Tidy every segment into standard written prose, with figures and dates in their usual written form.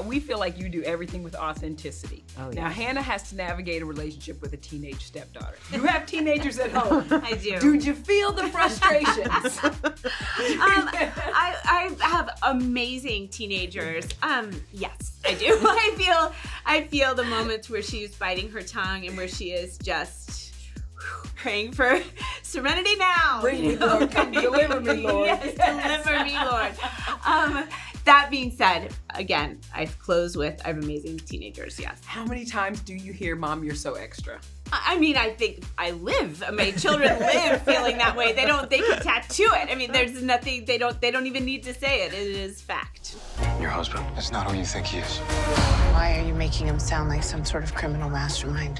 we feel like you do everything with authenticity. Oh, yeah. Now, Hannah has to navigate a relationship with a teenage stepdaughter. You have teenagers at home. I do. Did you feel the frustrations? I have amazing teenagers. Yes, I do. I feel the moments where she's biting her tongue and where she is just praying for serenity now. Bring me, Lord. Come deliver me, Lord. Yes, deliver me, Lord. That being said, again, I close with I have amazing teenagers, yes. How many times do you hear, Mom, you're so extra? I mean, I think my children live feeling that way. They can tattoo it. I mean, there's nothing, they don't even need to say it. It is fact. Your husband is not who you think he is. Why are you making him sound like some sort of criminal mastermind?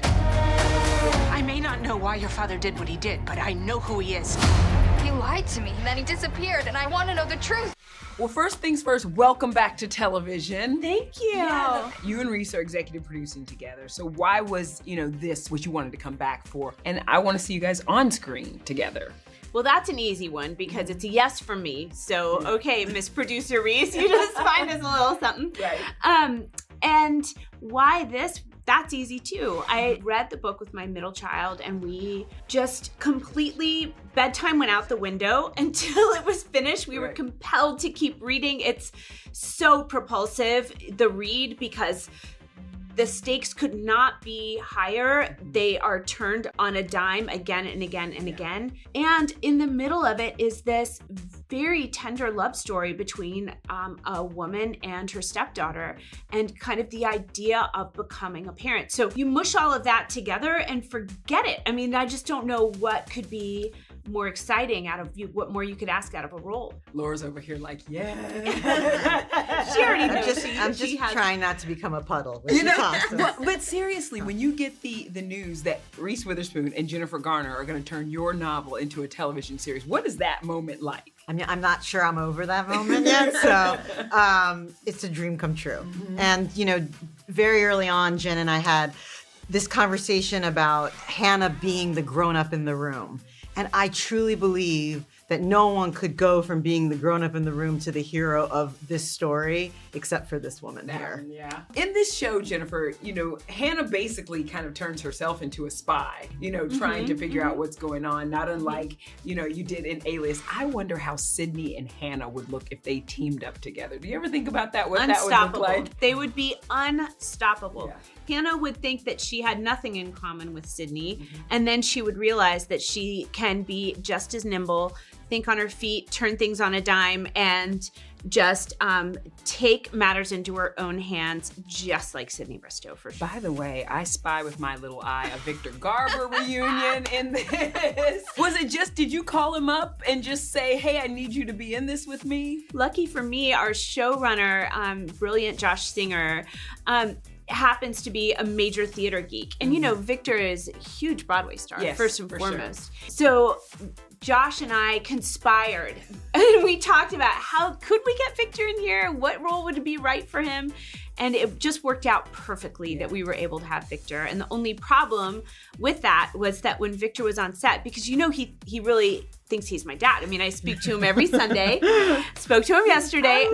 I may not know why your father did what he did, but I know who he is. He lied to me, and then he disappeared, and I want to know the truth. Well, first things first, welcome back to television. Thank you. Yeah. You and Reese are executive producing together. So why was, this what you wanted to come back for? And I want to see you guys on screen together. Well, that's an easy one because it's a yes from me. So, okay, Miss Producer Reese, you just find us a little something. Right. And why this? That's easy too. I read the book with my middle child and we just completely, bedtime went out the window until it was finished. We were compelled to keep reading. It's so propulsive, the read, because the stakes could not be higher. They are turned on a dime again and again and again. And in the middle of it is this very tender love story between a woman and her stepdaughter and kind of the idea of becoming a parent. So you mush all of that together and forget it. I mean, I just don't know what could be more exciting out of you, what more you could ask out of a role. Laura's over here like, yeah. She already knows. I'm just trying not to become a puddle. But seriously, when you get the news that Reese Witherspoon and Jennifer Garner are going to turn your novel into a television series, what is that moment like? I mean, I'm not sure I'm over that moment yet, so it's a dream come true. Mm-hmm. And, very early on, Jen and I had this conversation about Hannah being the grown-up in the room. And I truly believe that no one could go from being the grown-up in the room to the hero of this story except for this woman here. Yeah. In this show, Jennifer, Hannah basically kind of turns herself into a spy, trying to figure out what's going on, not unlike, you did in Alias. I wonder how Sydney and Hannah would look if they teamed up together. Do you ever think about that? What that would look like? They would be unstoppable. Yeah. Hannah would think that she had nothing in common with Sydney, and then she would realize that she can be just as nimble, think on her feet, turn things on a dime, and just take matters into her own hands, just like Sydney Bristow, for sure. By the way, I spy with my little eye a Victor Garber reunion in this. Was it just, did you call him up and just say, hey, I need you to be in this with me? Lucky for me, our showrunner, brilliant Josh Singer, happens to be a major theater geek. And Victor is a huge Broadway star, first and foremost. Sure. So Josh and I conspired and we talked about how could we get Victor in here? What role would be right for him? And it just worked out perfectly that we were able to have Victor. And the only problem with that was that when Victor was on set, because he really thinks he's my dad. I mean, I speak to him every Sunday. Spoke to him yesterday.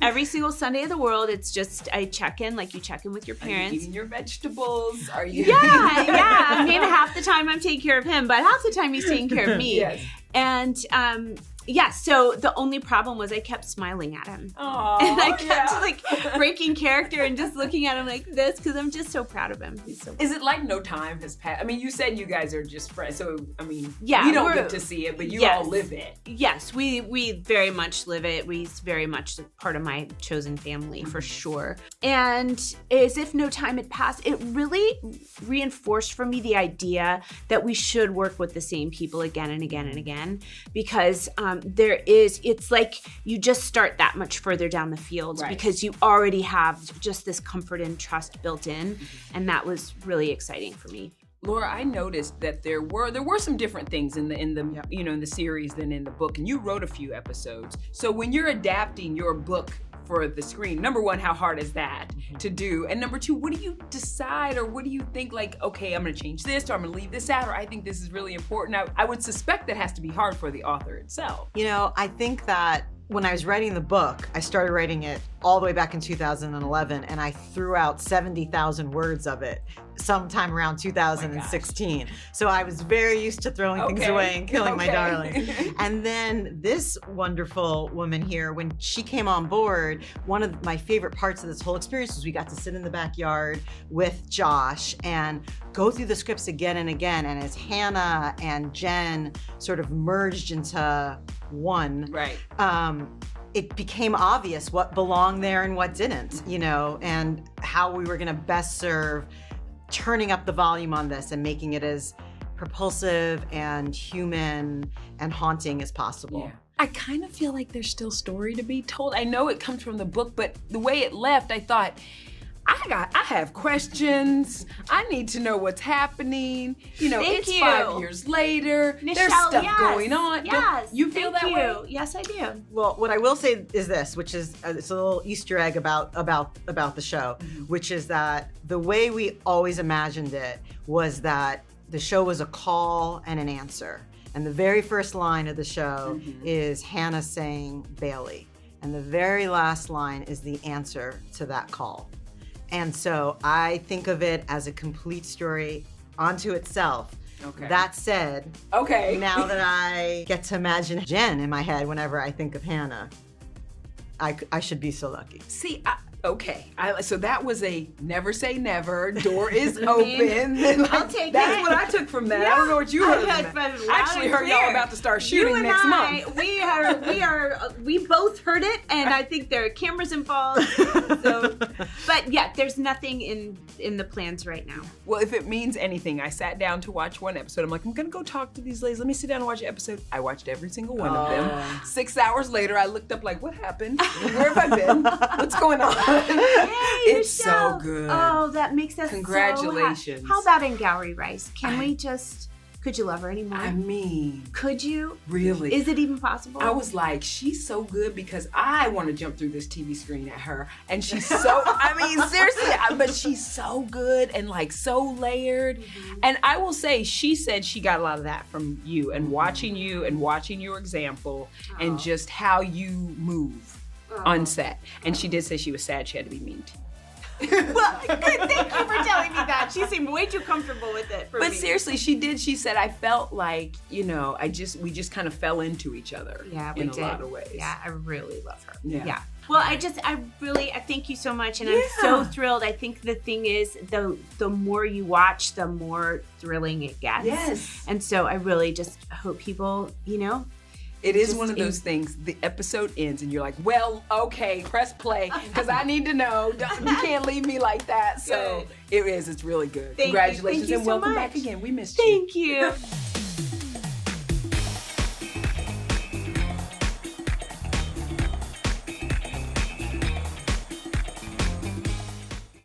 Every single Sunday of the world, it's just I check in like you check in with your parents. Are you eating your vegetables? Are you? Yeah. I mean, half the time I'm taking care of him, but half the time he's taking care of me. Yes. And so the only problem was I kept smiling at him. Aww, and I kept breaking character and just looking at him like this because I'm just so proud of him. He's so Is it like no time has passed? I mean, you said you guys are just friends, so I mean, yeah, we don't get to see it, but you all live it. Yes, we very much live it. He's very much part of my chosen family for sure. And as if no time had passed, it really reinforced for me the idea that we should work with the same people again and again and again because it's like you just start that much further down the field because you already have just this comfort and trust built in, and that was really exciting for me. Laura, I noticed that there were some different things in the in the series than in the book, and you wrote a few episodes. So when you're adapting your book for the screen, number one, how hard is that to do? And number two, what do you decide or what do you think like, okay, I'm gonna change this or I'm gonna leave this out or I think this is really important? I would suspect that has to be hard for the author itself. I think that when I was writing the book, I started writing it all the way back in 2011, and I threw out 70,000 words of it sometime around 2016. So I was very used to throwing things away and killing my darling. And then this wonderful woman here, when she came on board, one of my favorite parts of this whole experience was we got to sit in the backyard with Josh and go through the scripts again and again. And as Hannah and Jen sort of merged into one, Right. It became obvious what belonged there and what didn't, you know, and how we were going to best serve turning up the volume on this and making it as propulsive and human and haunting as possible. Yeah. I kind of feel like there's still story to be told. I know it comes from the book, but the way it left, I thought, I have questions. I need to know what's happening. You know, Thank it's you. 5 years later. Nischelle, There's stuff yes, going on. Yes. You feel Thank that you. way? Yes, I do. Well, what I will say is this, which is it's a little Easter egg about the show, which is that the way we always imagined it was that the show was a call and an answer. And the very first line of the show is Hannah saying Bailey. And the very last line is the answer to that call. And so I think of it as a complete story unto itself. Okay. That said, now that I get to imagine Jen in my head whenever I think of Hannah, I should be so lucky. See, so that was a never say never. Door is open. I'll take That's it. what I took from that. Yeah. I don't know what you heard I from heard that. from I actually loud heard and y'all clear. about to start shooting You and next I, month. we both heard it, and I think there are cameras involved. So, but yeah, there's nothing in the plans right now. Well, if it means anything, I sat down to watch one episode. I'm like, I'm gonna go talk to these ladies. Let me sit down and watch an episode. I watched every single one of them. 6 hours later, I looked up like, what happened? Where have I been? What's going on? It's so Nischelle. good. Oh, that makes us Congratulations. So how about in Gowrie Rice? Could you love her anymore? I mean, Could you? really. Is it even possible? I was like, she's so good because I want to jump through this TV screen at her. And she's so, I mean, seriously, but she's so good and like so layered. And I will say, she said she got a lot of that from you and watching your example and just how you move on set. And she did say she was sad she had to be mean to you. Well, good. Thank you for telling me that. She seemed way too comfortable with it for me. But seriously, she did. She said, I felt like, you know, we just kind of fell into each other. Yeah, we in did. a lot of ways. Yeah, I really love her. Yeah. Well, I thank you so much, and I'm so thrilled. I think the thing is, the more you watch, the more thrilling it gets. Yes. And so I really just hope people, you know. It is one of those things, the episode ends and you're like, well, okay, press play, because I need to know. You can't leave me like that. So it's really good. Thank you. Congratulations Thank you and so welcome much. back again. We missed you. Thank you.